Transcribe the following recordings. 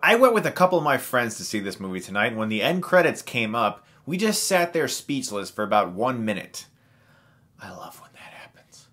I went with a couple of my friends to see this movie tonight, and when the end credits came up, we just sat there speechless for about 1 minute. I love when that happens.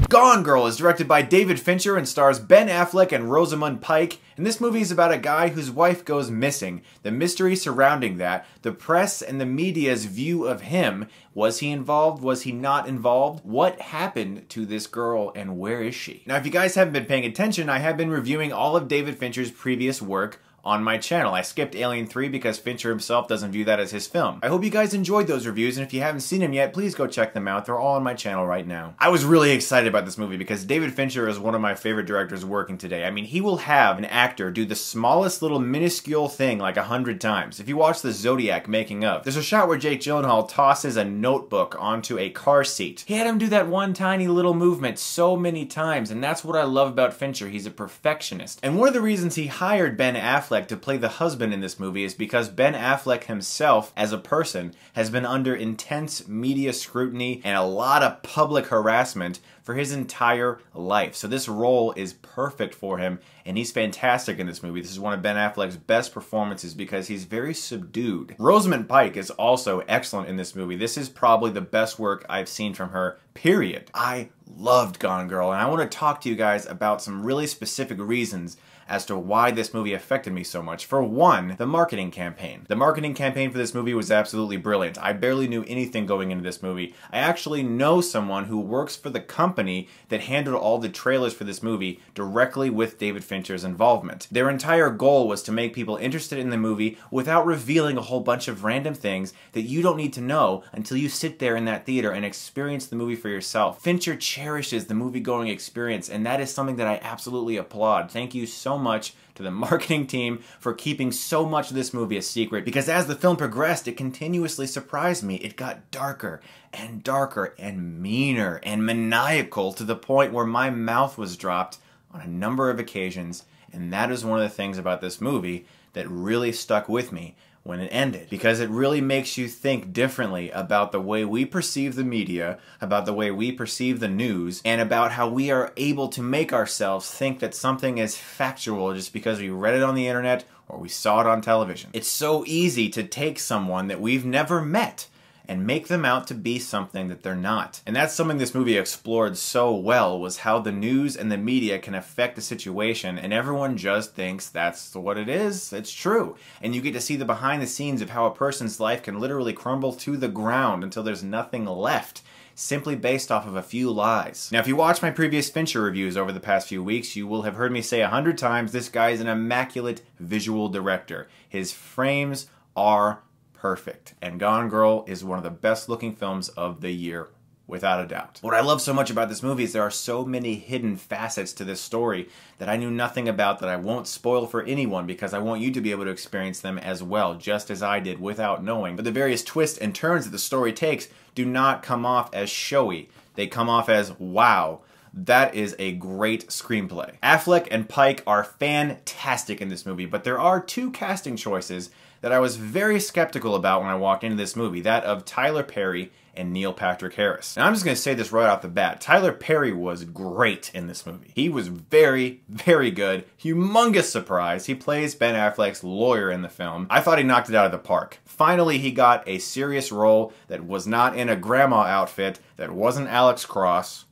Gone Girl is directed by David Fincher and stars Ben Affleck and Rosamund Pike, and this movie is about a guy whose wife goes missing, the mystery surrounding that, the press and the media's view of him. Was he involved? Was he not involved? What happened to this girl and where is she? Now, if you guys haven't been paying attention, I have been reviewing all of David Fincher's previous work on my channel. I skipped Alien 3 because Fincher himself doesn't view that as his film. I hope you guys enjoyed those reviews, and if you haven't seen them yet, please go check them out. They're all on my channel right now. I was really excited about this movie because David Fincher is one of my favorite directors working today. I mean, he will have an actor do the smallest little minuscule thing like 100 times. If you watch the Zodiac making of, there's a shot where Jake Gyllenhaal tosses a notebook onto a car seat. He had him do that one tiny little movement so many times, and that's what I love about Fincher. He's a perfectionist. And one of the reasons he hired Ben Affleck to play the husband in this movie is because Ben Affleck himself, as a person, has been under intense media scrutiny and a lot of public harassment for his entire life. So this role is perfect for him, and he's fantastic in this movie. This is one of Ben Affleck's best performances because he's very subdued. Rosamund Pike is also excellent in this movie. This is probably the best work I've seen from her, period. I loved Gone Girl, and I want to talk to you guys about some really specific reasons as to why this movie affected me so much. For one, the marketing campaign. The marketing campaign for this movie was absolutely brilliant. I barely knew anything going into this movie. I actually know someone who works for the company that handled all the trailers for this movie directly with David Fincher's involvement. Their entire goal was to make people interested in the movie without revealing a whole bunch of random things that you don't need to know until you sit there in that theater and experience the movie for yourself. Fincher cherishes the movie-going experience, and that is something that I absolutely applaud. Thank you so much to the marketing team for keeping so much of this movie a secret, because as the film progressed, it continuously surprised me. It got darker and darker and meaner and maniacal to the point where my mouth was dropped on a number of occasions, and that is one of the things about this movie that really stuck with me when it ended, because it really makes you think differently about the way we perceive the media, about the way we perceive the news, and about how we are able to make ourselves think that something is factual just because we read it on the internet or we saw it on television. It's so easy to take someone that we've never met and make them out to be something that they're not. And that's something this movie explored so well, was how the news and the media can affect the situation, and everyone just thinks that's what it is, it's true. And you get to see the behind the scenes of how a person's life can literally crumble to the ground until there's nothing left, simply based off of a few lies. Now, if you watch my previous Fincher reviews over the past few weeks, you will have heard me say 100 times, this guy is an immaculate visual director. His frames are perfect, and Gone Girl is one of the best looking films of the year, without a doubt. What I love so much about this movie is there are so many hidden facets to this story that I knew nothing about, that I won't spoil for anyone because I want you to be able to experience them as well, just as I did without knowing. But the various twists and turns that the story takes do not come off as showy. They come off as, wow, that is a great screenplay. Affleck and Pike are fantastic in this movie, but there are two casting choices that I was very skeptical about when I walked into this movie, that of Tyler Perry and Neil Patrick Harris. And I'm just going to say this right off the bat. Tyler Perry was great in this movie. He was very, very good. Humongous surprise. He plays Ben Affleck's lawyer in the film. I thought he knocked it out of the park. Finally, he got a serious role that was not in a grandma outfit, that wasn't Alex Cross,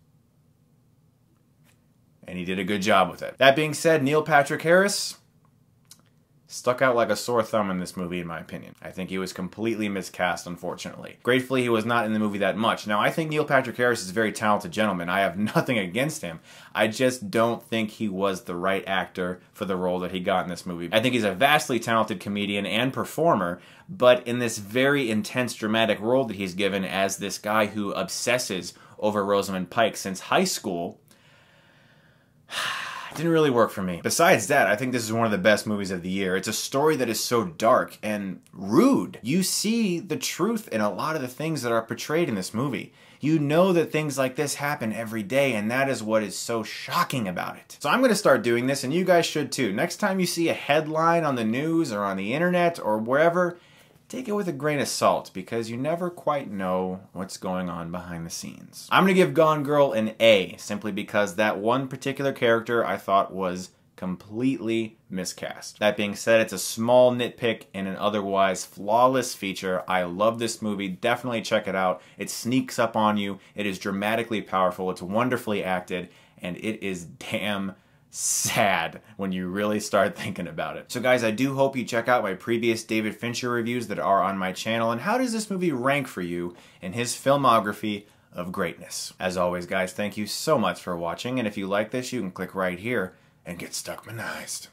and he did a good job with it. That being said, Neil Patrick Harris stuck out like a sore thumb in this movie, in my opinion. I think he was completely miscast, unfortunately. Gratefully, he was not in the movie that much. Now, I think Neil Patrick Harris is a very talented gentleman. I have nothing against him. I just don't think he was the right actor for the role that he got in this movie. I think he's a vastly talented comedian and performer, but in this very intense, dramatic role that he's given as this guy who obsesses over Rosamund Pike since high school, didn't really work for me. Besides that, I think this is one of the best movies of the year. It's a story that is so dark and rude. You see the truth in a lot of the things that are portrayed in this movie. You know that things like this happen every day, and that is what is so shocking about it. So I'm going to start doing this, and you guys should too. Next time you see a headline on the news or on the internet or wherever, take it with a grain of salt because you never quite know what's going on behind the scenes. I'm going to give Gone Girl an A, simply because that one particular character I thought was completely miscast. That being said, it's a small nitpick in an otherwise flawless feature. I love this movie. Definitely check it out. It sneaks up on you. It is dramatically powerful. It's wonderfully acted, and it is damn sad when you really start thinking about it. So guys, I do hope you check out my previous David Fincher reviews that are on my channel. And how does this movie rank for you in his filmography of greatness? As always, guys, thank you so much for watching. And if you like this, you can click right here and get Stuckmanized.